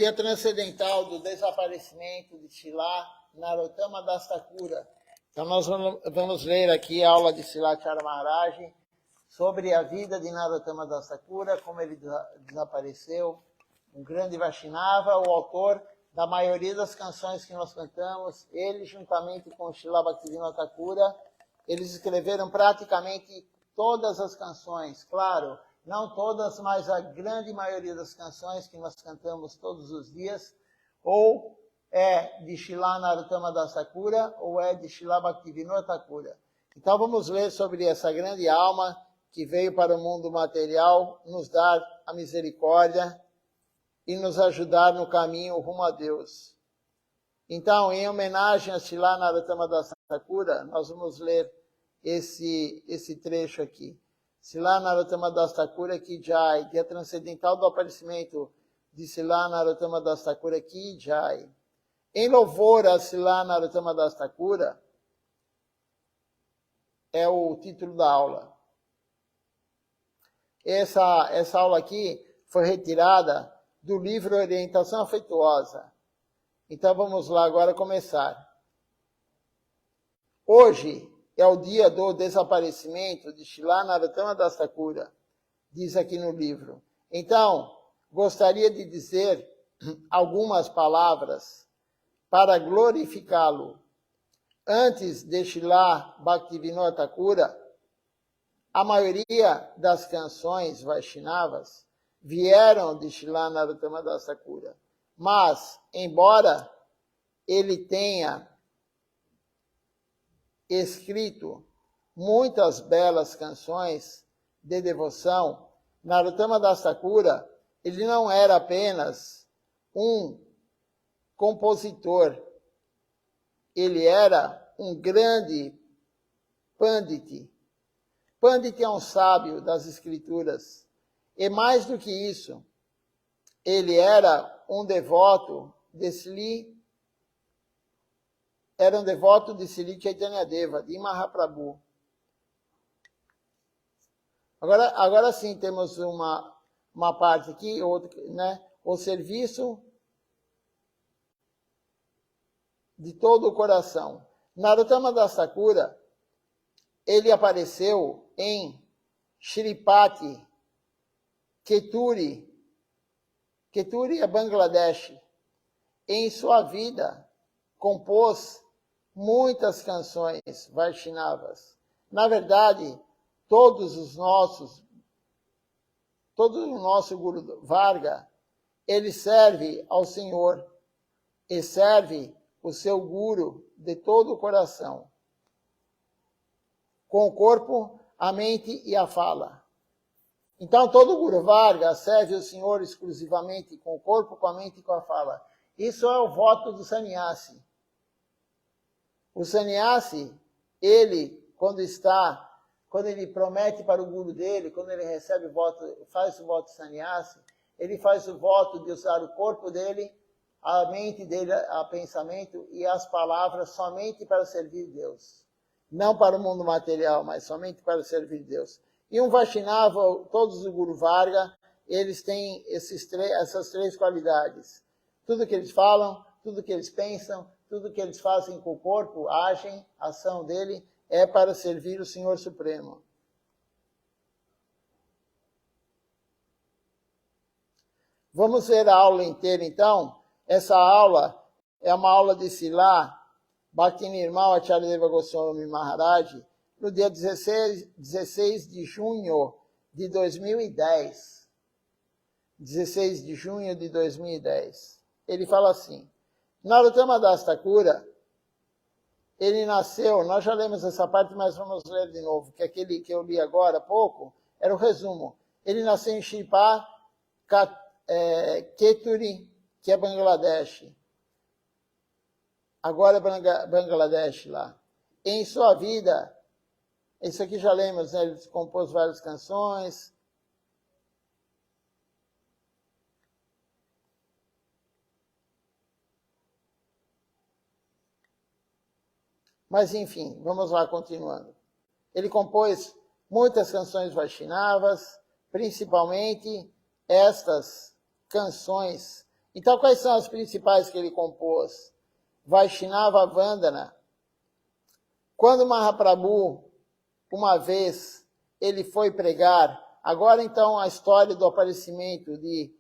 dia transcendental do desaparecimento de Srila Narottama Das Thakura. Então nós vamos ler aqui a aula de Srilacharya Maharaj sobre a vida de Narottama Das Thakura, como ele desapareceu, um grande Vaishnava, o autor da maioria das canções que nós cantamos. Ele, juntamente com Srila Bhaktivinoda Thakura, eles escreveram praticamente todas as canções, claro, não todas, mas a grande maioria das canções que nós cantamos todos os dias, ou é de Srila Narottama Das Thakura, ou é de Srila Bhaktivinoda Thakura. Então vamos ler sobre essa grande alma que veio para o mundo material nos dar a misericórdia e nos ajudar no caminho rumo a Deus. Então, em homenagem a Srila Narottama Das Thakura, nós vamos ler esse trecho aqui. Srila Narottama Das Thakura Ki Jai, dia transcendental do aparecimento de Srila Narottama Das Thakura Ki Jai. Em louvor a Srila Narottama Das Thakura, é o título da aula. Essa aula aqui foi retirada do livro Orientação Afetuosa. Então vamos lá agora começar. Hoje é o dia do desaparecimento de Srila Narottama Das Thakura, diz aqui no livro. Então, gostaria de dizer algumas palavras para glorificá-lo. Antes de Srila Bhaktivinoda Thakura, a maioria das canções Vaishnavas vieram de Srila Narottama Das Thakura. Mas, embora ele tenha escrito muitas belas canções de devoção, Narottama Das Thakura, ele não era apenas um compositor, ele era um grande Pandit. Pandit é um sábio das escrituras. E mais do que isso, ele era um devoto de Sri Chaitanya Deva, de Mahaprabhu. Agora sim temos uma parte aqui, outra, né? O serviço de todo o coração. Narottama Das Thakura, ele apareceu em Shripati, Keturi é Bangladesh. Em sua vida, compôs muitas canções Vaishnavas. Na verdade, todo o nosso Guru Varga, ele serve ao Senhor e serve o seu Guru de todo o coração, com o corpo, a mente e a fala. Então, todo Guru Varga serve o Senhor exclusivamente com o corpo, com a mente e com a fala. Isso é o voto do sannyasi. O sannyasi, ele, quando ele promete para o Guru dele, quando ele recebe o voto, faz o voto sannyasi, ele faz o voto de usar o corpo dele, a mente dele, o pensamento e as palavras somente para servir Deus. Não para o mundo material, mas somente para servir Deus. E um Vaishnava, todos os Guru Varga, eles têm essas três qualidades. Tudo que eles falam, tudo que eles pensam, tudo que eles fazem com o corpo, a ação dele, é para servir o Senhor Supremo. Vamos ver a aula inteira, então. Essa aula é uma aula de Srila Bhaktinirmal Acharya Deva Goswami Maharaj, no dia 16 de junho de 2010. 16 de junho de 2010. Ele fala assim: Narottama Das Thakura, ele nasceu, nós já lemos essa parte, mas vamos ler de novo, que aquele que eu li agora há pouco era o resumo. Ele nasceu em Shripa, Keturi, que é Bangladesh. Agora é Bangladesh lá. Em sua vida, isso aqui já lemos, né? Ele compôs várias canções. Mas, enfim, vamos lá, continuando. Ele compôs muitas canções Vaishnavas, principalmente estas canções Então, quais são as principais que ele compôs? Vaishnava Vandana. Quando Mahaprabhu, uma vez, ele foi pregar, agora então a história do aparecimento de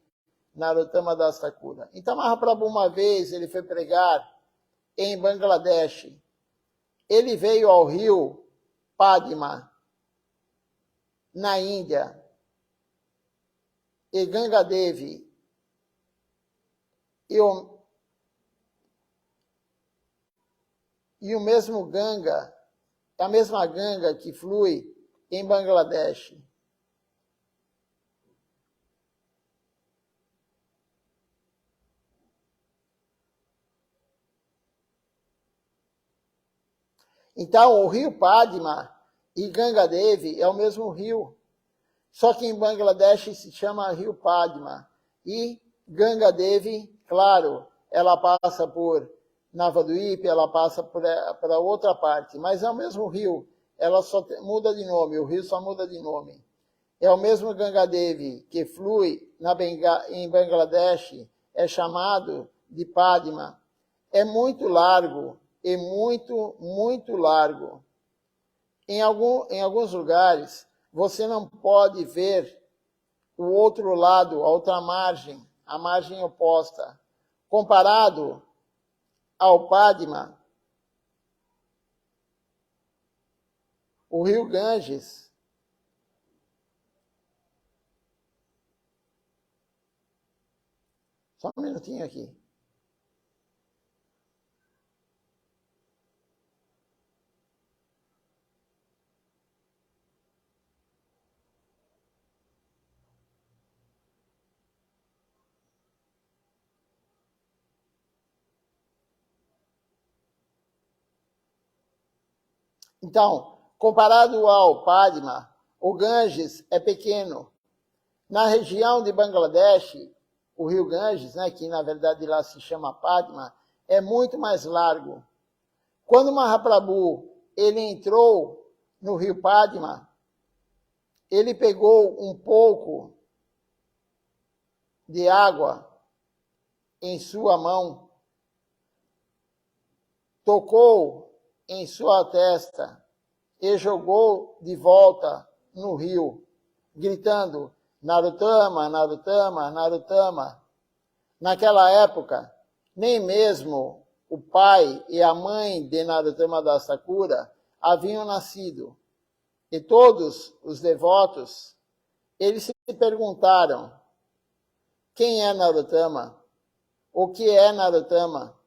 Narottama Das Thakura. Então Mahaprabhu, uma vez, ele foi pregar em Bangladesh. Ele veio ao rio Padma, na Índia, e Ganga Devi, e o mesmo Ganga, a mesma Ganga que flui em Bangladesh. Então, o rio Padma e Ganga Devi é o mesmo rio, só que em Bangladesh se chama rio Padma. E Ganga Devi, claro, ela passa por Navadvip, ela passa para outra parte, mas é o mesmo rio, ela só muda de nome, o rio só muda de nome. É o mesmo Ganga Devi que flui em Bangladesh, é chamado de Padma. É muito largo, e muito, muito largo. Em alguns lugares, você não pode ver o outro lado, a outra margem, a margem oposta. Comparado ao Padma, o rio Ganges, só um minutinho aqui. Então, comparado ao Padma, o Ganges é pequeno. Na região de Bangladesh, o rio Ganges, né, que na verdade lá se chama Padma, é muito mais largo. Quando Mahaprabhu ele entrou no rio Padma, ele pegou um pouco de água em sua mão, tocou em sua testa e jogou de volta no rio, gritando, Narottama, Narottama, Narottama. Naquela época, nem mesmo o pai e a mãe de Narottama Das Thakura haviam nascido. E todos os devotos, eles se perguntaram, quem é Narottama? O que é Narottama?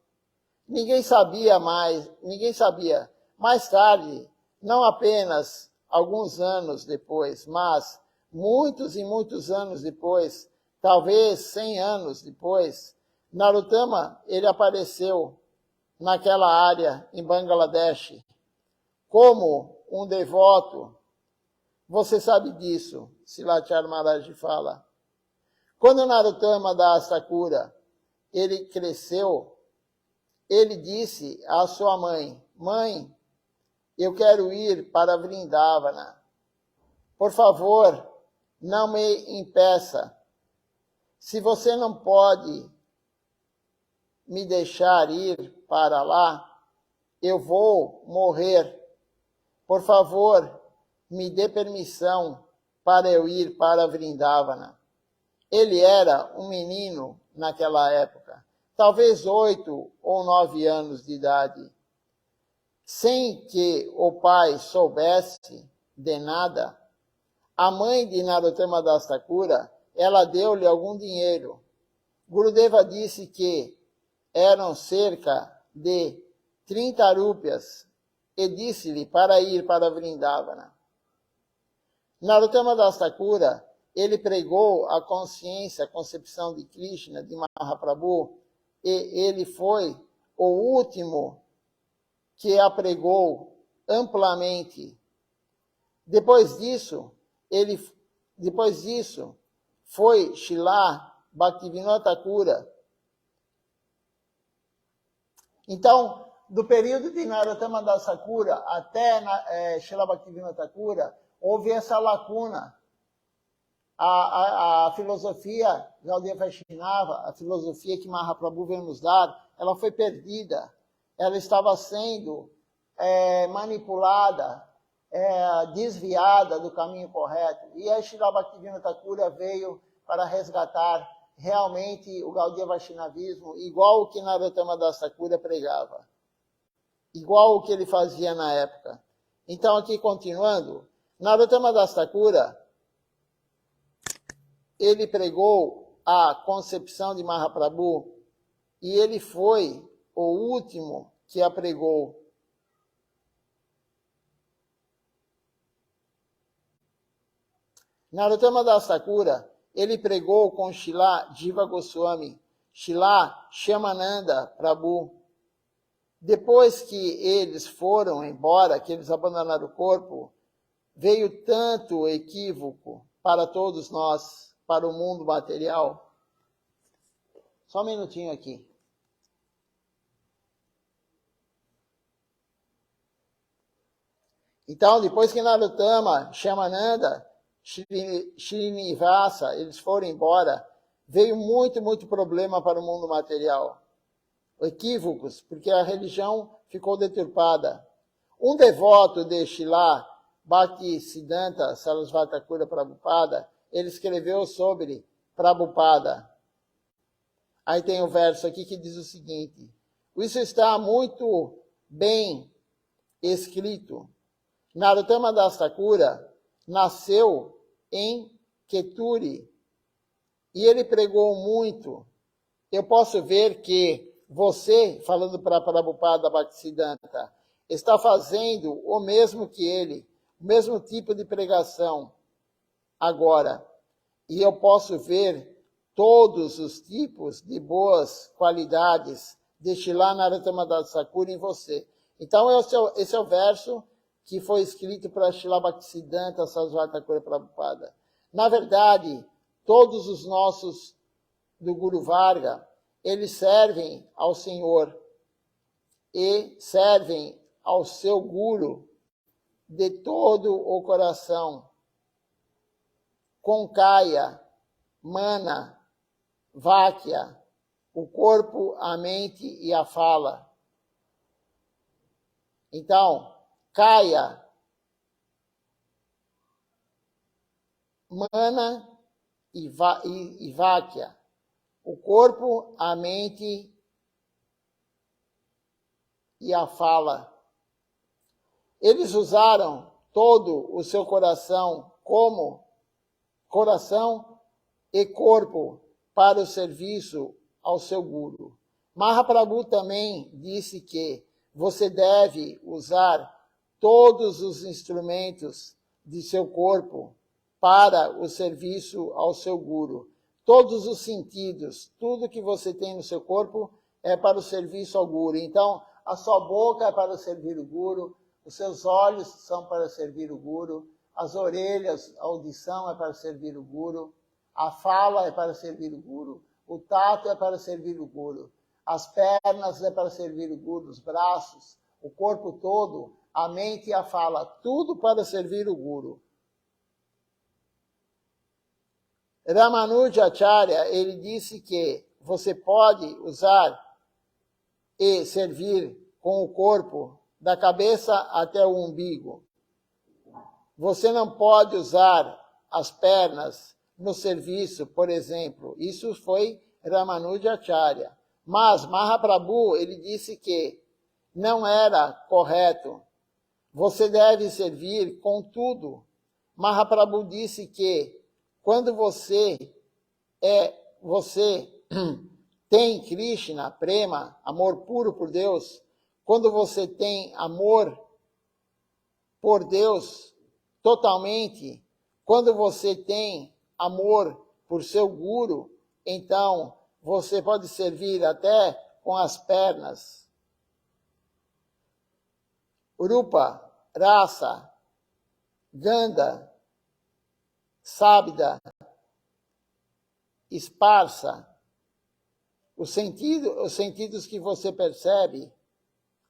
Ninguém sabia. Mais tarde, não apenas alguns anos depois, mas muitos e muitos anos depois, talvez 100 anos depois, Narottama, ele apareceu naquela área em Bangladesh como um devoto. Você sabe disso, Silachar Maharaj fala. Quando Narottama Das Thakura, ele cresceu, ele disse à sua mãe, mãe, eu quero ir para Vrindavana. Por favor, não me impeça. Se você não pode me deixar ir para lá, eu vou morrer. Por favor, me dê permissão para eu ir para Vrindavana. Ele era um menino naquela época, talvez 8 ou 9 anos de idade. Sem que o pai soubesse de nada, a mãe de Narottama Das Thakura, ela deu-lhe algum dinheiro. Gurudeva disse que eram cerca de 30 rúpias e disse-lhe para ir para Vrindavana. Narottama Das Thakura, ele pregou a consciência, a concepção de Krishna, de Mahaprabhu, e ele foi o último que a pregou amplamente. Depois disso, foi Srila Bhaktivinoda Thakura. Então, do período de Narottama Das Thakura até Srila Bhaktivinoda Thakura, houve essa lacuna. A filosofia Gaudiya Vaishnava, a filosofia que Mahaprabhu veio nos dar, ela foi perdida. Ela estava sendo manipulada, desviada do caminho correto. E a Srila Bhaktivinoda Thakura veio para resgatar realmente o Gaudiya Vaishnavismo, igual o que Narottama Das Thakura pregava. Igual o que ele fazia na época. Então, aqui continuando, Narottama Das Thakura, ele pregou a concepção de Mahaprabhu e ele foi o último que a pregou. Narottama Das Thakura, ele pregou com Srila Jiva Goswami, Srila Shyamananda Prabhu. Depois que eles foram embora, que eles abandonaram o corpo, veio tanto equívoco para todos nós, para o mundo material. Só um minutinho aqui. Então, depois que Narottama, Shyamananda, Srinivasa, eles foram embora, veio muito problema para o mundo material. Equívocos, porque a religião ficou deturpada. Um devoto de Srila Bhaktisiddhanta Sarasvati Thakura Prabhupada, ele escreveu sobre Prabhupada. Aí tem um verso aqui que diz o seguinte: isso está muito bem escrito. Narottama Das Thakura nasceu em Keturi e ele pregou muito. Eu posso ver que você, falando para Prabhupada Bhaktisiddhanta, está fazendo o mesmo que ele, o mesmo tipo de pregação agora. E eu posso ver todos os tipos de boas qualidades de Srila Narottama Das Thakura em você. Então, esse é o verso que foi escrito para Srila Bhaktisiddhanta Sarasvati Thakura Prabhupada. Na verdade, todos os nossos do Guru Varga, eles servem ao Senhor e servem ao seu Guru de todo o coração, com Kaya, Mana, Vakya, o corpo, a mente e a fala. Então, Kaya, Mana e Vakya, o corpo, a mente e a fala. Eles usaram todo o seu coração como coração e corpo para o serviço ao seu Guru. Mahaprabhu também disse que você deve usar todos os instrumentos de seu corpo para o serviço ao seu Guru. Todos os sentidos, tudo que você tem no seu corpo é para o serviço ao Guru. Então, a sua boca é para servir o Guru, os seus olhos são para servir o Guru, as orelhas, a audição é para servir o Guru, a fala é para servir o Guru, o tato é para servir o Guru, as pernas é para servir o Guru, os braços, o corpo todo, a mente e a fala, tudo para servir o Guru. Ramanujacharya, ele disse que você pode usar e servir com o corpo da cabeça até o umbigo. Você não pode usar as pernas no serviço, por exemplo. Isso foi Ramanujacharya. Mas Mahaprabhu, ele disse que não era correto. Você deve servir com tudo. Mahaprabhu disse que quando você tem Krishna, prema, amor puro por Deus, quando você tem amor por Deus totalmente, quando você tem amor por seu Guru, então você pode servir até com as pernas. Rupa, Rasa, Ganda, Sábida, Esparsa, os sentidos que você percebe,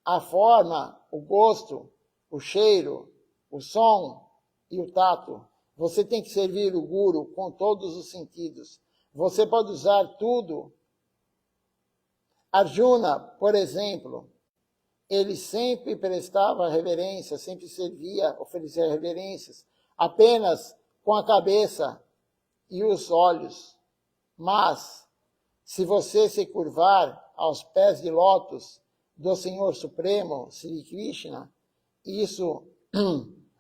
a forma, o gosto, o cheiro, o som e o tato. Você tem que servir o Guru com todos os sentidos. Você pode usar tudo. Arjuna, por exemplo, ele sempre prestava reverência, sempre servia, oferecia reverências, apenas com a cabeça e os olhos. Mas, se você se curvar aos pés de lótus do Senhor Supremo, Sri Krishna, isso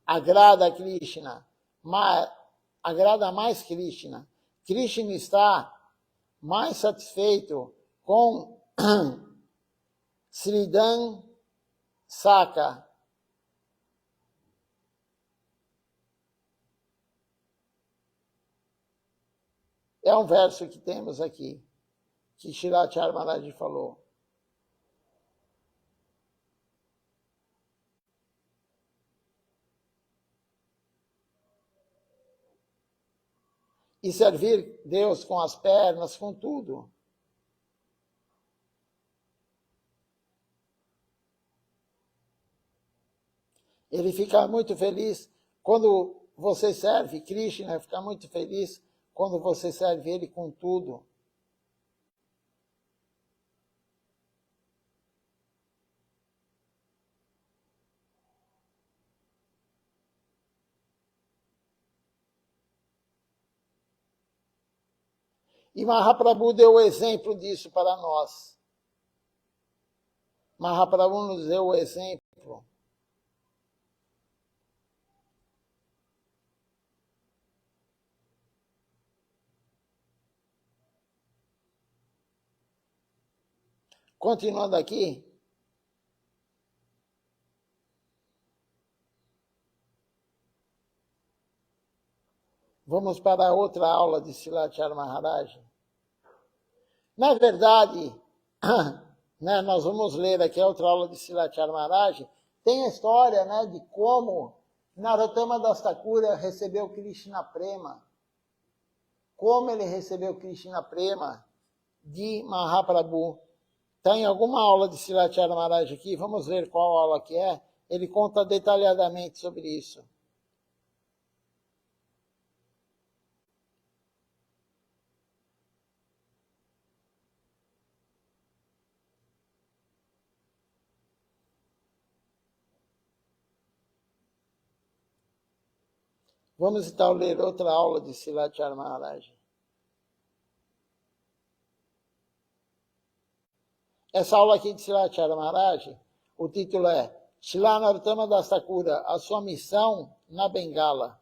agrada a Krishna, mas agrada mais Krishna. Krishna está mais satisfeito com Sridham Saka. É um verso que temos aqui, que Srilacharya Maharaj falou. E servir Deus com as pernas, com tudo. Ele fica muito feliz quando você serve Krishna, fica muito feliz quando você serve ele com tudo. E Mahaprabhu deu o exemplo disso para nós. Mahaprabhu nos deu o exemplo. Continuando aqui. Vamos para outra aula de Srilacharya Maharaj. Na verdade, né, nós vamos ler aqui a outra aula de Srilacharya Maharaj. Tem a história, né, de como Narottama Das Thakura recebeu Krishna Prema. Como ele recebeu Krishna Prema de Mahaprabhu. Está em alguma aula de Srilacharya Maharaj aqui, vamos ver qual aula que é. Ele conta detalhadamente sobre isso. Vamos então ler outra aula de Srilacharya Maharaj. Essa aula aqui de Srilacharya Maharaj, o título é Srila Narottama Das Thakura, a sua missão na Bengala.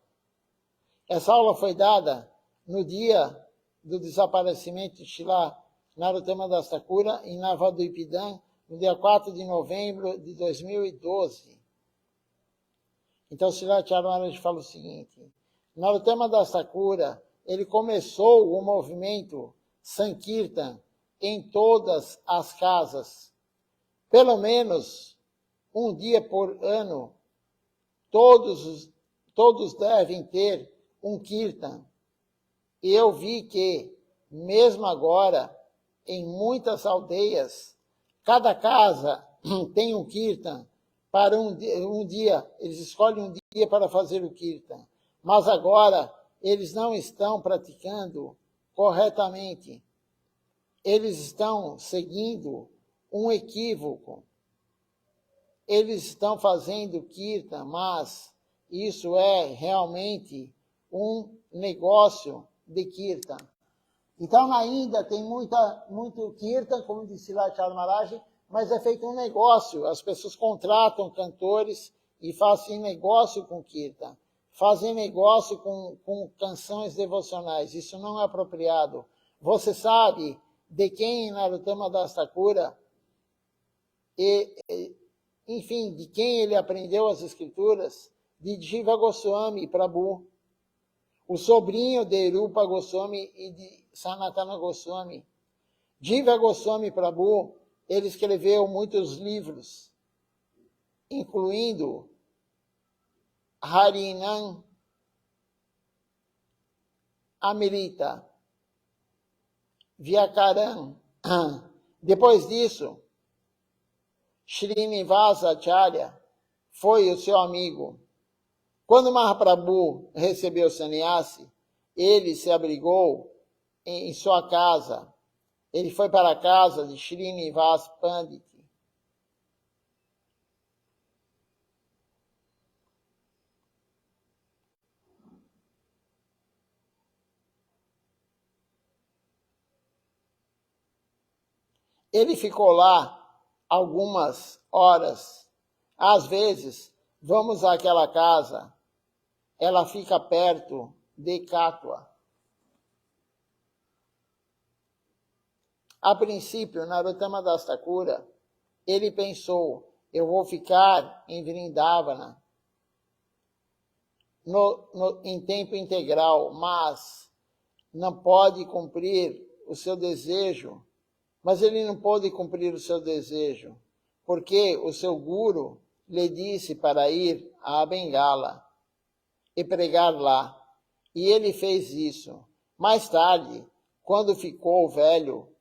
Essa aula foi dada no dia do desaparecimento de Srila Narottama Das Thakura em Navadvipan, no dia 4 de novembro de 2012. Então, Srilacharya Maharaj fala o seguinte, Narottama Das Thakura, ele começou o movimento Sankirtan em todas as casas. Pelo menos um dia por ano, todos devem ter um Kirtan. E eu vi que, mesmo agora, em muitas aldeias, cada casa tem um Kirtan. Para um dia, eles escolhem um dia para fazer o Kirtan. Mas agora, eles não estão praticando corretamente. Eles estão seguindo um equívoco. Eles estão fazendo Kirtan, mas isso é realmente um negócio de Kirtan. Então, na Índia tem muito Kirtan, como disse Srilacharya Maharaj, mas é feito um negócio. As pessoas contratam cantores e fazem negócio com Kirtan. Fazem negócio com canções devocionais. Isso não é apropriado. Você sabe de quem Narottama Das Thakura, enfim, de quem ele aprendeu as escrituras? De Jiva Goswami Prabhu, o sobrinho de Rupa Goswami e de Sanatana Goswami. Jiva Goswami Prabhu, ele escreveu muitos livros, incluindo Harinam Amrita, Vyakaran. Depois disso, Srinivasa Acharya foi o seu amigo. Quando Mahaprabhu recebeu sannyasi, ele se abrigou em sua casa. Ele foi para a casa de Srinivas Pandit. Ele ficou lá algumas horas. Às vezes, vamos àquela casa. Ela fica perto de Katwa. A princípio, Narottama Das Thakura, ele pensou, eu vou ficar em Vrindavana em tempo integral, mas não pode cumprir o seu desejo. Mas ele não pôde cumprir o seu desejo, porque o seu guru lhe disse para ir a Bengala e pregar lá. E ele fez isso. Mais tarde, quando ficou velho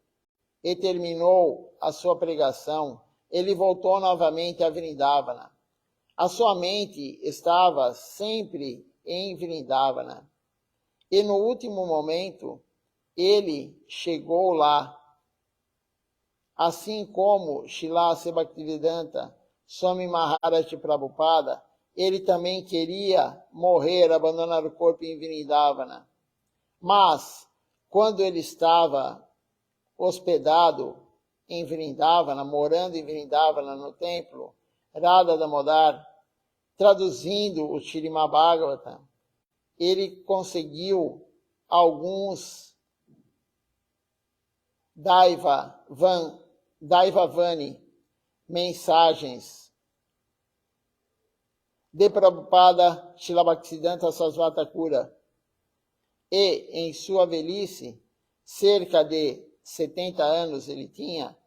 e terminou a sua pregação, ele voltou novamente a Vrindavana. A sua mente estava sempre em Vrindavana. E no último momento, ele chegou lá. Assim como Srila Bhaktivedanta Swami Maharaj Prabhupada, ele também queria morrer, abandonar o corpo em Vrindavana. Mas, quando ele estava hospedado em Vrindavana, morando em Vrindavana no templo Radha Damodar, traduzindo o Śrīmad Bhagavatam, ele conseguiu alguns Daivavani, mensagens de Prabhupada Srila Bhaktisiddhanta Sarasvati Thakura. E, em sua velhice, cerca de 70 anos ele tinha,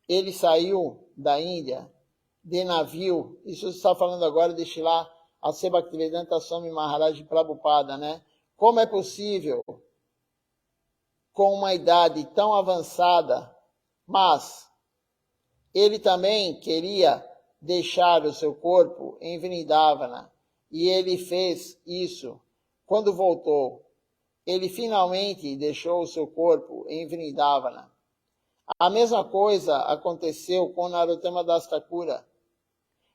ele saiu da Índia de navio. Isso está falando agora de Srila Bhaktivedanta Swami Maharaj Prabhupada, né? Como é possível, com uma idade tão avançada, mas ele também queria deixar o seu corpo em Vrindavana, e ele fez isso. Quando voltou, ele finalmente deixou o seu corpo em Vrindavana. A mesma coisa aconteceu com Narottama Das Thakura.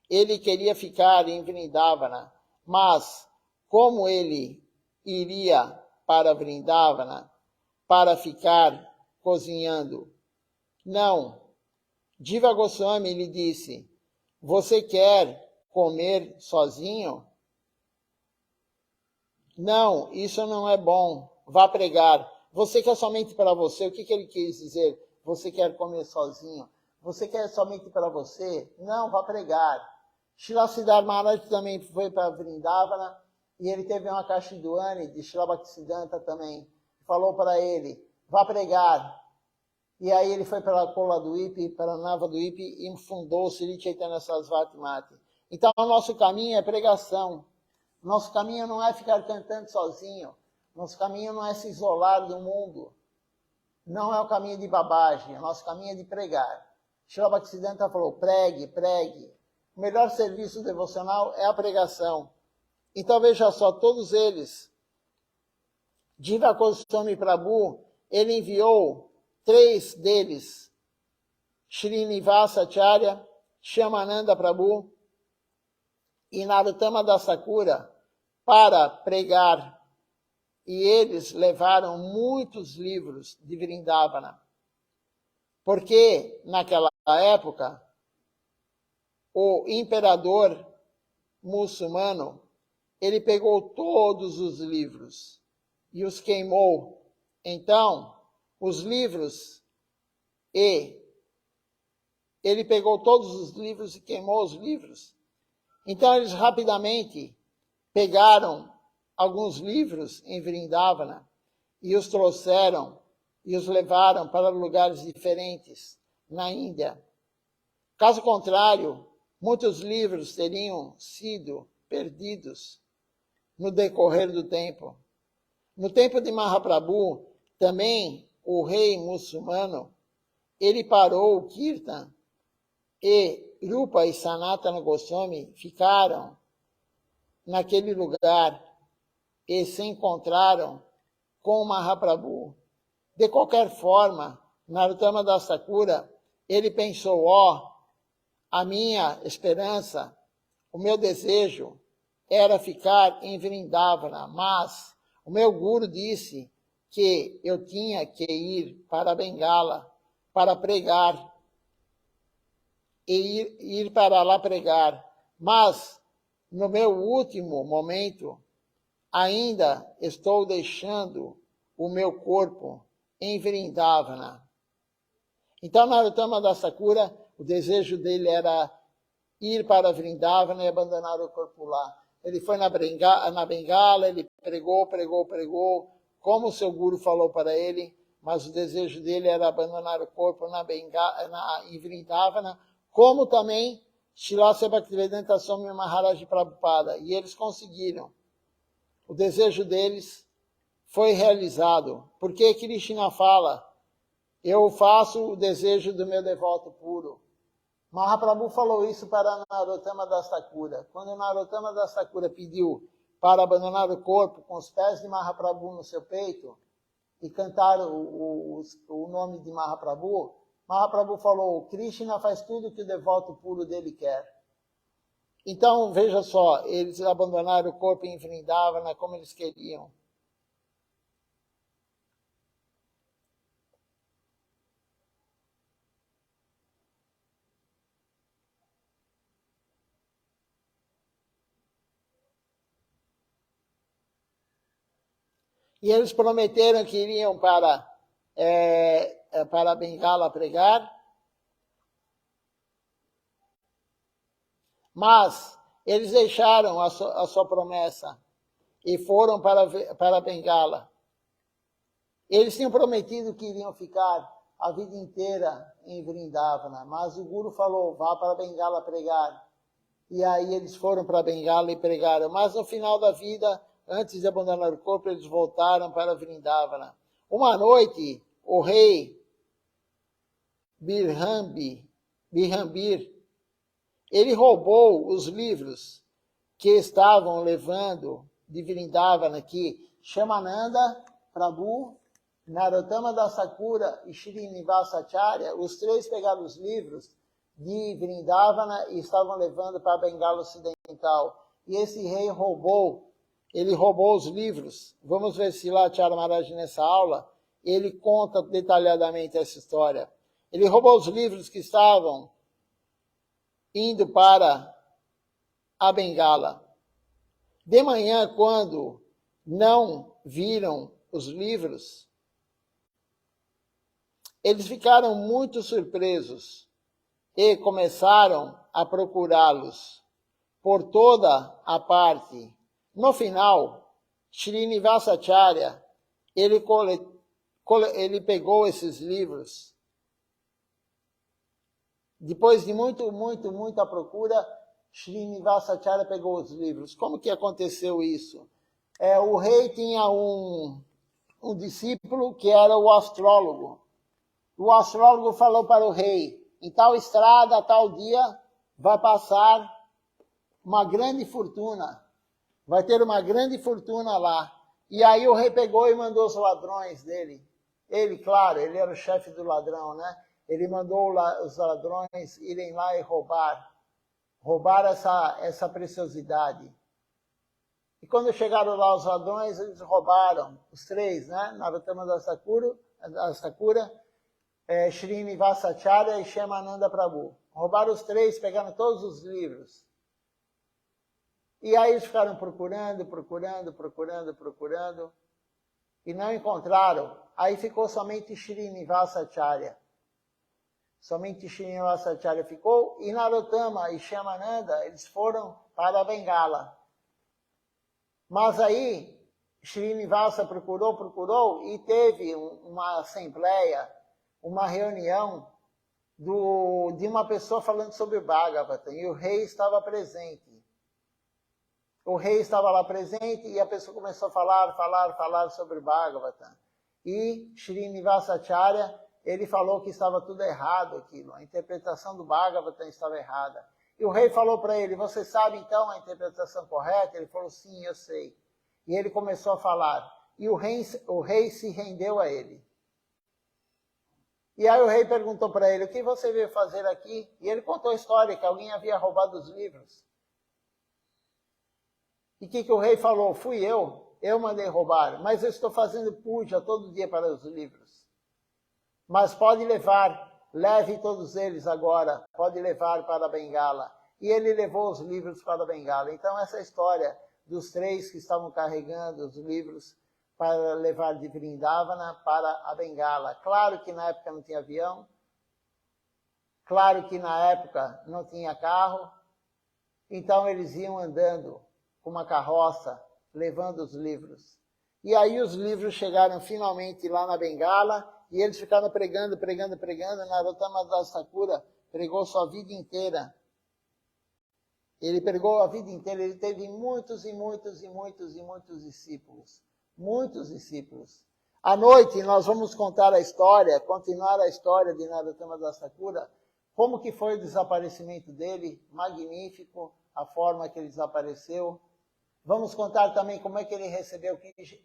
Ele queria ficar em Vrindavana, mas como ele iria para Vrindavana para ficar cozinhando? Não. Jiva Goswami lhe disse, você quer comer sozinho? Não, isso não é bom. Vá pregar. Você quer somente para você? O que ele quis dizer? Você quer comer sozinho? Você quer somente para você? Não, vá pregar. Srila Siddhartha Maharaj também foi para Vrindavana e ele teve uma Kashiduani de Srila Bhaktisiddhanta também. Falou para ele, vá pregar. E aí ele foi para Kola Dweep, para Nava Dweep e fundou o Sri Chaitanya Sarasvati Mati. Então o nosso caminho é pregação. Nosso caminho não é ficar cantando sozinho. Nosso caminho não é se isolar do mundo. Não é o caminho de babagem. Nosso caminho é de pregar. Srila Bhaktisiddhanta falou, pregue, pregue. O melhor serviço devocional é a pregação. Então veja só, todos eles, Jiva Goswami Prabhu, ele enviou 3 deles, Srinivasa Acharya, Shyamananda Prabhu e Narottama Das Thakura, para pregar. E eles levaram muitos livros de Vrindavana. Porque, naquela época, o imperador muçulmano, ele pegou todos os livros e os queimou. Então, os livros, ele pegou todos os livros e queimou os livros. Então, eles rapidamente pegaram alguns livros em Vrindavana e os trouxeram e os levaram para lugares diferentes na Índia. Caso contrário, muitos livros teriam sido perdidos no decorrer do tempo. No tempo de Mahaprabhu, também o rei muçulmano, ele parou o Kirtan e Rupa e Sanatana Goswami ficaram naquele lugar e se encontraram com o Mahaprabhu. De qualquer forma, Narottama Das Thakura, ele pensou, a minha esperança, o meu desejo era ficar em Vrindavana, mas o meu guru disse que eu tinha que ir para Bengala para pregar, e ir para lá pregar. Mas, no meu último momento, ainda estou deixando o meu corpo em Vrindavana. Então, Narottama Das Thakura, o desejo dele era ir para Vrindavana e abandonar o corpo lá. Ele foi na Bengala, ele pregou, como o seu guru falou para ele, mas o desejo dele era abandonar o corpo em Vrindavana, como também Srila Bhaktivedanta Swami Maharaj Prabhupada. E eles conseguiram. O desejo deles foi realizado. Porque Krishna fala, eu faço o desejo do meu devoto puro. Mahaprabhu falou isso para Narottama Das Thakura. Quando Narottama Das Thakura pediu para abandonar o corpo com os pés de Mahaprabhu no seu peito e cantar o nome de Mahaprabhu, Mahaprabhu falou, Krishna faz tudo que o devoto puro dele quer. Então, veja só, eles abandonaram o corpo em Vrindavana como eles queriam. E eles prometeram que iriam para Bengala pregar, mas eles deixaram a sua promessa e foram para Bengala. Eles tinham prometido que iriam ficar a vida inteira em Vrindavana, mas o Guru falou, vá para Bengala pregar. E aí eles foram para Bengala e pregaram. Mas no final da vida, antes de abandonar o corpo, eles voltaram para Vrindavana. Uma noite, o rei Birhambir, ele roubou os livros que estavam levando de Vrindavana, que Shyamananda Prabhu, Narottama Das Thakura e Srinivasacharya, os três pegaram os livros de Vrindavana e estavam levando para a Bengala Ocidental. E esse rei roubou os livros. Vamos ver se lá Acharya Maharaj nessa aula, ele conta detalhadamente essa história. Ele roubou os livros que estavam indo para a Bengala. De manhã, quando não viram os livros, eles ficaram muito surpresos e começaram a procurá-los por toda a parte. No final, Srinivasacharya, ele pegou esses livros. Depois de muita procura, Srinivasacharya pegou os livros. Como que aconteceu isso? O rei tinha um discípulo que era o astrólogo. O astrólogo falou para o rei, em tal estrada, a tal dia, vai passar uma grande fortuna. Vai ter uma grande fortuna lá. E aí o rei pegou e mandou os ladrões dele. Ele, claro, ele era o chefe do ladrão, né? Ele mandou os ladrões irem lá e roubar essa preciosidade. E quando chegaram lá os ladrões, eles roubaram os três, né? Narottama Das Thakura, Srinivasacharya e Shyamananda Prabhu. Roubaram os três, pegaram todos os livros. E aí eles ficaram procurando, e não encontraram. Aí ficou somente Srinivasacharya. Somente Srinivasacharya ficou, e Narottama e Shyamananda, eles foram para a Bengala. Mas aí, Srinivasa procurou, e teve uma assembleia, uma reunião de uma pessoa falando sobre o Bhagavatam, e o rei estava presente. O rei estava lá presente, e a pessoa começou a falar sobre o Bhagavatam. E Srinivasacharya, ele falou que estava tudo errado aquilo, a interpretação do Bhagavatam estava errada. E o rei falou para ele, você sabe então a interpretação correta? Ele falou, sim, eu sei. E ele começou a falar. E o rei se rendeu a ele. E aí o rei perguntou para ele, o que você veio fazer aqui? E ele contou a história, que alguém havia roubado os livros. E o que o rei falou? Fui eu mandei roubar, mas eu estou fazendo puja todo dia para os livros. Mas pode levar, leve todos eles agora, pode levar para a Bengala. E ele levou os livros para a Bengala. Então essa história dos 3 que estavam carregando os livros para levar de Vrindavana para a Bengala. Claro que na época não tinha avião, claro que na época não tinha carro, então eles iam andando com uma carroça, levando os livros. E aí os livros chegaram finalmente lá na Bengala, e eles ficaram pregando. Narottama Das Thakura pregou sua vida inteira. Ele pregou a vida inteira, ele teve muitos discípulos. Muitos discípulos. À noite nós vamos contar a história, continuar a história de Narottama Das Thakura, como que foi o desaparecimento dele, magnífico, a forma que ele desapareceu. Vamos contar também como é que ele recebeu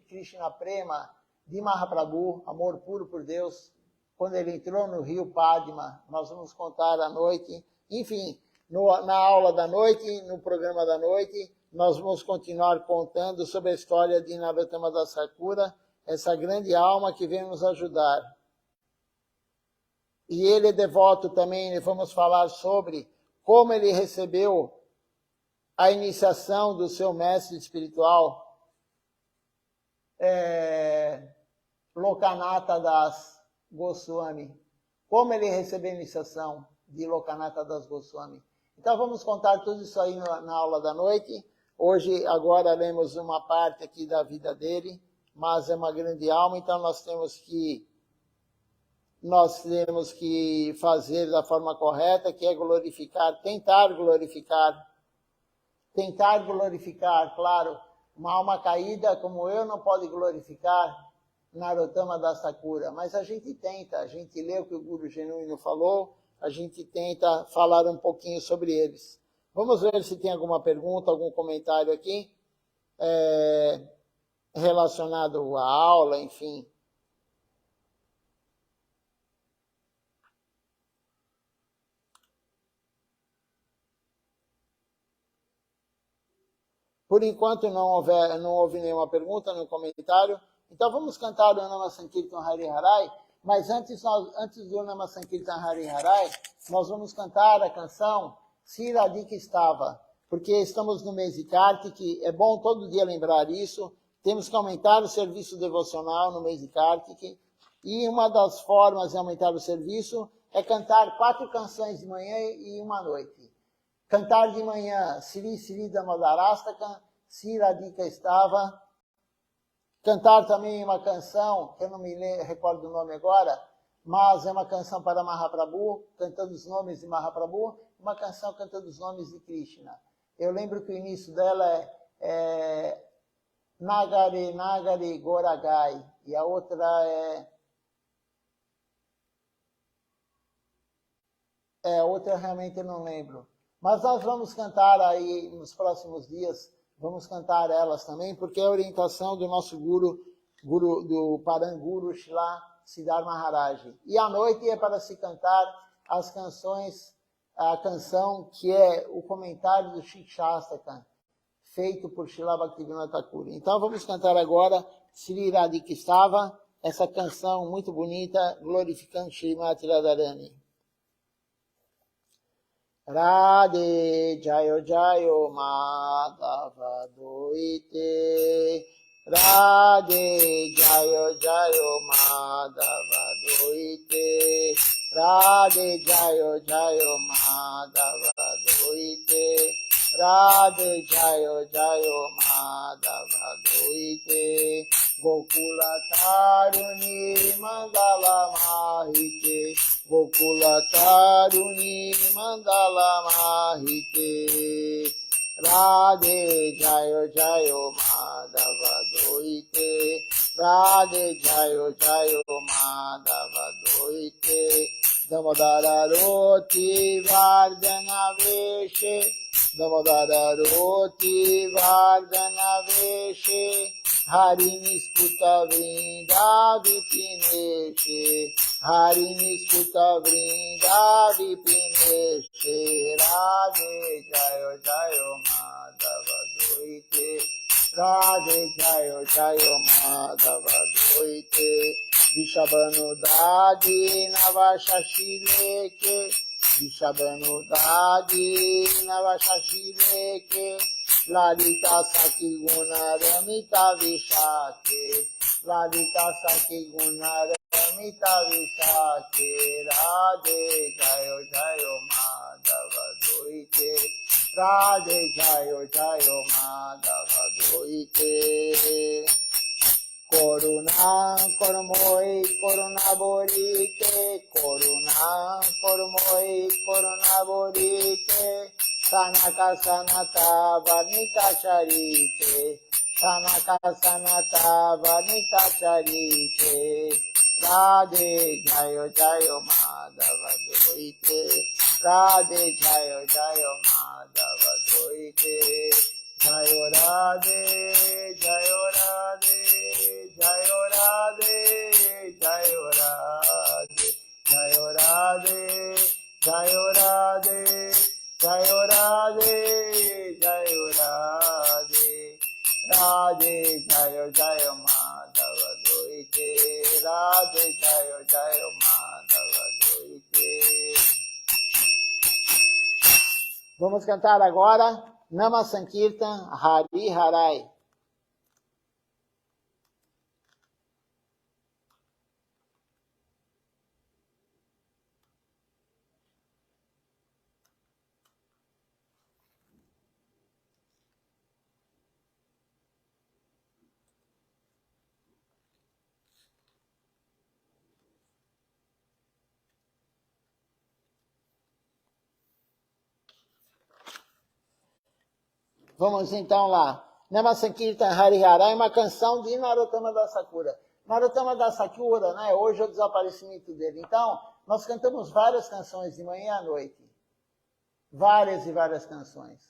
Krishna Prema de Mahaprabhu, amor puro por Deus, quando ele entrou no rio Padma. Nós vamos contar à noite. Enfim, na aula da noite, no programa da noite, nós vamos continuar contando sobre a história de Narottama Das Thakura, essa grande alma que vem nos ajudar. E ele é devoto também, vamos falar sobre como ele recebeu a iniciação do seu mestre espiritual, Lokanatha Das Goswami. Como ele recebeu a iniciação de Lokanatha Das Goswami. Então vamos contar tudo isso aí na aula da noite. Hoje, agora, lemos uma parte aqui da vida dele, mas é uma grande alma, então nós temos que fazer da forma correta, que é glorificar, tentar glorificar, claro. Uma alma caída como eu não pode glorificar Narottama Das Thakura, mas a gente tenta, a gente lê o que o Guru Genuíno falou, a gente tenta falar um pouquinho sobre eles. Vamos ver se tem alguma pergunta, algum comentário aqui, relacionado à aula, enfim. Por enquanto não houve nenhuma pergunta no comentário. Então vamos cantar o Nama Sankirtan Hari Harai, mas antes do Nama Sankirtan Hari Harai, nós vamos cantar a canção Se Radhika Estava, porque estamos no mês de Kartik, é bom todo dia lembrar isso, temos que aumentar o serviço devocional no mês de Kartik, e uma das formas de aumentar o serviço é cantar 4 canções de manhã e uma à noite. Cantar de manhã Sri Sri Damodarastaka, Se Radhika Estava. Cantar também uma canção, que eu não me recordo o nome agora, mas é uma canção para Mahaprabhu, cantando os nomes de Mahaprabhu, uma canção cantando os nomes de Krishna. Eu lembro que o início dela é Nagari Nagari Goragai, e a outra outra realmente eu não lembro. Mas nós vamos cantar aí nos próximos dias, vamos cantar elas também, porque é a orientação do nosso guru do Paranguru Shila Siddhar Maharaj. E à noite é para se cantar as canções, a canção que é o comentário do Shikshastaka, feito por Srila Bhaktivinoda Thakur. Então vamos cantar agora Sri Radhika Estava, essa canção muito bonita, glorificando Srimati Radharani. Radhe Jayo Jayo Madhava Doite, Radhe Jayo Jayo Madhava Doite, Radhe Jayo Jayo Madhava Doite, Radhe Jayo Jayo Madhava Doite, Gokula Taruni Mandala Mahite, Gokula Taruni Mandala Mahite, Radhe Jayo Jayo Madhava Doite, Radhe Jayo Jayo Madhava Doite, Damodararoti Vardhanaveshe, Damodararoti Vardhanaveshe, Hariniskuta Vrinda Vipineshe, Hariniskuta Vrinda Vipineshe, Radhe Jayo Jayo Madhava Doite, Radhe Jayo Jayo Madhava Doite, Vishabhanu Dadi Navashashileke, Vishabhanu Dadi Navashashileke, Lalita Saki Guna Ramita Vishake, Lalita Saki Guna Ramita Vishake, Radhe Jayo Jayo Madhava Doite, Radhe Jayo Jayo Madhava Doite. Coruna, cormoi, corona borite, coruna, cormoi, corona borite, sanaka sanata varnika charite, sanaka sanata varnika charite, Radhe Jayo Jayo Madhava Doite, Radhe Jayo Jayo Madhava Doite, Jayo Radhe, Jayo Radhe, Jayo Radhe, Jayo Radhe, Jayo Radhe, Jayo Radhe, Jayo Radhe, Jayo Radhe, Radhe Jayo Jayo Madhava Doite, Radhe Jayo Jayo Madhava Doite. Vamos cantar agora Nama Sankirtan Hari Harai. Vamos então lá. Nama Sankirtan Harihara é uma canção de Narottama Das Thakura. Narottama Das Thakura, né? Hoje é o desaparecimento dele. Então, nós cantamos várias canções de manhã à noite. Várias e várias canções.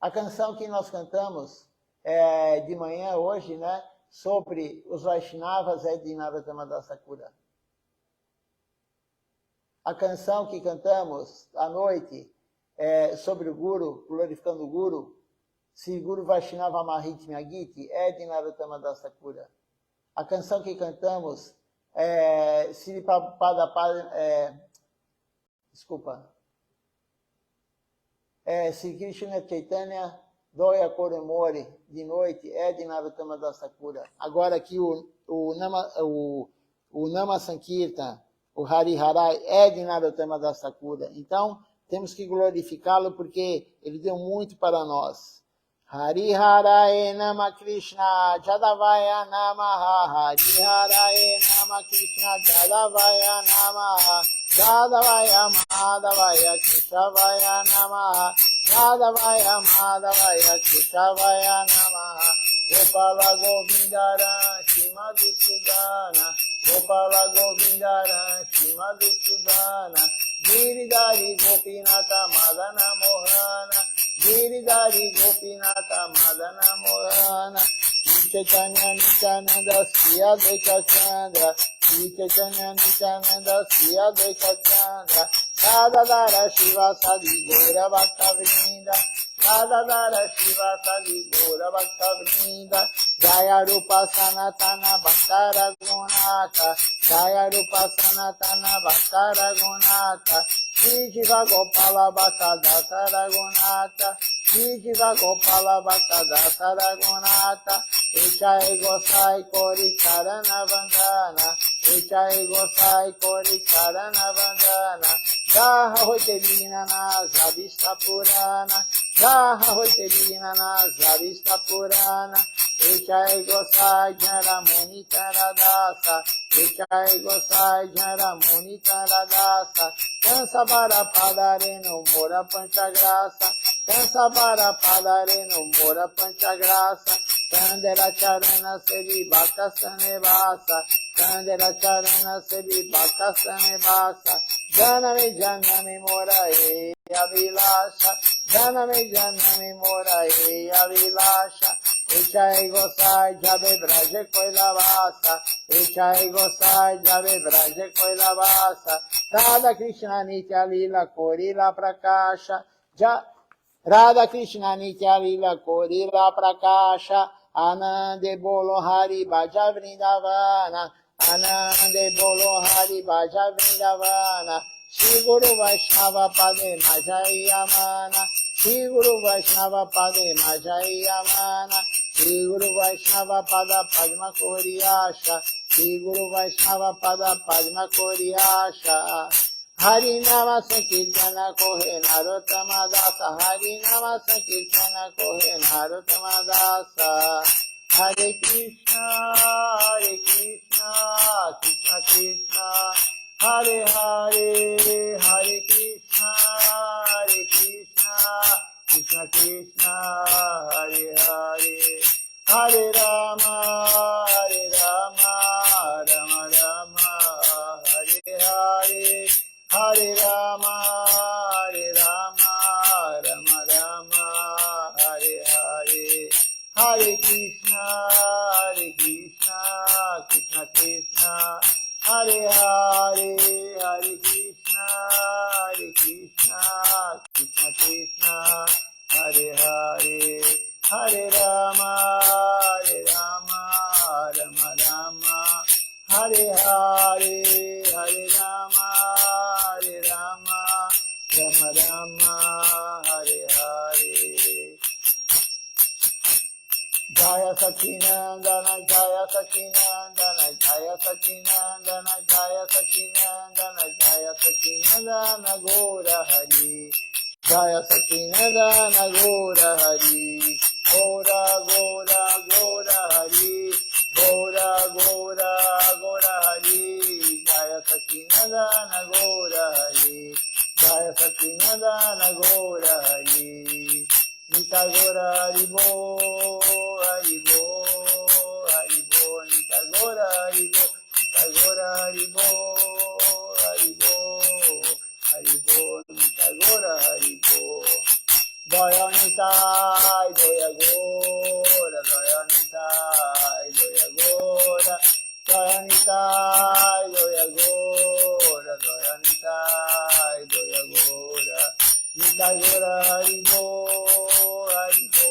A canção que nós cantamos de manhã hoje, né? Sobre os Vaishnavas é de Narottama Das Thakura. A canção que cantamos à noite sobre o Guru, glorificando o Guru, Sri Guru Vaishnava Mahatmya Gita, é de Narottama Das Thakura. A canção que cantamos Sri Krishna Chaitanya Doya Koremori, de noite, é de Narottama Das Thakura. Agora aqui o Nama Sankirtan, o Hariharai, é de Narottama Das Thakura. Então, temos que glorificá-lo porque ele deu muito para nós. Hariharaye Nama Krishna Jadavaya Namaha, Hariharaye Nama Krishna Jadavaya Namaha, Jadavaya Madhavaya Keshavaya Namaha, Jadavaya Madhavaya Keshavaya Namaha, Gopala Govindara Shimadu Sudana, Gopala Govindara Shimadu Sudana, Giridhari Gopinata Madana Mohana, Giridhari Gopinata Madana Mohana, Chaitanya Nityananda Sri Advaita Chandra, Chaitanya Nityananda Sri Advaita Chandra, Radhadara Shiva Sadi Gora Bhakta Vrinda, Radhadara Shiva Sadi Gora Bhakta Vrinda, Jaya Rupa Sanatana Bhakta Raghunatha, Jaya Rupa Sanatana Bhakta Raghunatha, Shri Jiva Gopala Bhakta Dasa Raghunatha, Shri Jiva Gopala Bhakta Dasa Raghunatha, Echai Gosai Kori Charana Vandana, Echai Gosai Kori Charana Vandana, Jaha Hoite Vinana Zavista Purana, Jaha Hoite Vinana Zavista Purana, Echai Gosai Jara Munita Radasa, Echai Gosai Jara Munita Radasa, Cansa Bara Padare no Mora Panchagrasa, Cansa Bara Padare no Mora Panchagrasa, Kandera Charana Sevi Bhakta Sanevasa, Kandera Charana Sevi Bhakta Sanevasa, Janame Janame Morae Avilasha, Janame Janame Morae Avilasha, Echai Gosai Jabe Braje Koilavasa, Echai Gosai Jabe Braje Koilavasa, Radha Krishna Nitya Lila Korila Prakasha, Radha Krishna Nitya Lila Korila Prakasha, Anande Bolo Hari Bhaja Vrindavana, Anande Bolo Hari Bhaja Vrindavana, Shri Guru Vaishnava Pade Majayamana, Shri Guru Vaishnava Pade Majayamana, Shri Guru Vaishnava Pada Padma Koriyasha, Shri Guru Vaishnava Pada Padma Koriyasha. Hari Nama Sankirtana Kohe Narottama Dasa, Hari Nama Sankirtana Kohe Narottama Dasa. Hare Krishna, Krishna Krishna, Hare Hare, Hare Krishna, Krishna Krishna, Hare Hare, Hare Rama, Rama Rama, Hare Hare, Hare Rama, Rama Rama, Hare Hare. Hare Krishna, Krishna Krishna, Hare Hare, Hare Krishna, Krishna Krishna, Hare Hare, Hare Rama, Rama Rama, Hare Hare, Hare Rama, Rama Rama, Hare Hare. Jaya Sacinandana, Jaya Sacinandana, Jaya Sacinandana, Jaya Sacinandana, Jaya Sacinandana, Gora Hari, Jaya Sacinandana, Gora Hari, Gora Gora Gora Hari, Gora Gora Gora Hari, Jaya Sacinandana, Gora Hari, Jaya Sacinandana, Gora Hari. Nitai Gora Haribo, Haribo, Haribo, Nitai Gora Haribo, Nitai Gora Haribo, Haribo, Haribo, Nitai Gora Haribo. Doya Nitai, Doya Gora, Doya Nitai, Doya Gora, Doya Nitai, Doya Gora, Doya Nitai, Doya Gora. Nitai Gora Haribo, Haribo,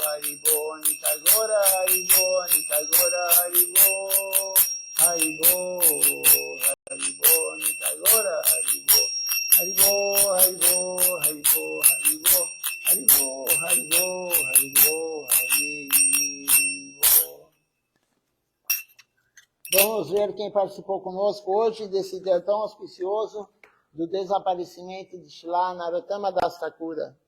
Haribo, Nitai Gora Haribo, Nitai Gora Haribo, Haribo, Haribo, Nitai Gora Haribo, Haribo, Haribo, Haribo, Haribo, Haribo, Haribo, Haribo, Haribo. Vamos ver quem participou conosco hoje desse dia tão auspicioso do desaparecimento de Srila Narottama Das Thakura.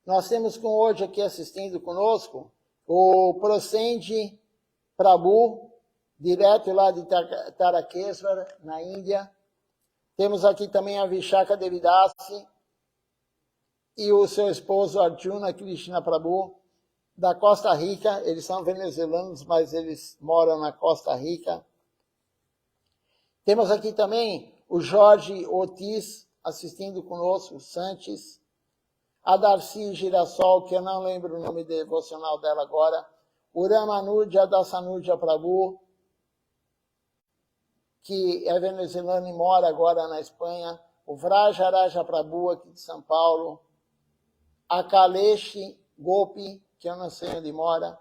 Nós temos com hoje aqui assistindo conosco o Prosendi Prabhu, direto lá de Tarakeswar, na Índia. Temos aqui também a Vishaka Devidasi e o seu esposo Arjuna Krishna Prabhu, da Costa Rica. Eles são venezuelanos, mas eles moram na Costa Rica. Temos aqui também o Jorge Ortiz assistindo conosco, Sanches. A Darcy Girassol, que eu não lembro o nome devocional dela agora. O Ramanujya Dasanujya Prabhu, que é venezuelano e mora agora na Espanha. O Vrajaraja Prabhu, aqui de São Paulo. A Kaleshi Gopi, que eu não sei onde mora.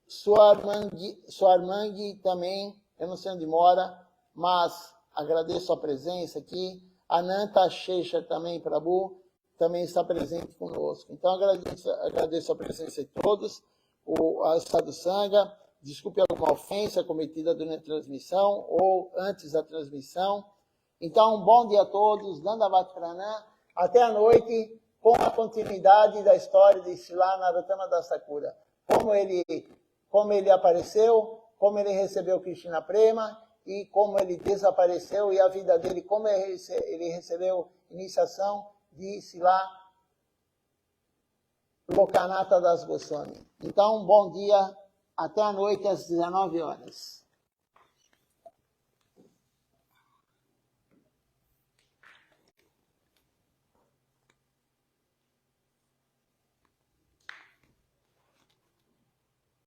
Swarmangi também, eu não sei onde mora, mas agradeço a presença aqui. Ananta Shesha também, Prabhu, também está presente conosco. Então, agradeço a presença de todos. A Sadhu Sangha, desculpe alguma ofensa cometida durante a transmissão ou antes da transmissão. Então, um bom dia a todos, Dandavat Pranam, até a noite, com a continuidade da história de Srila Narottama Das Thakura. Como ele apareceu, como ele recebeu Krishna Prema e como ele desapareceu e a vida dele, como ele recebeu iniciação de Sila Lokanatha Das Goswami. Então, bom dia, até a noite às 19 horas.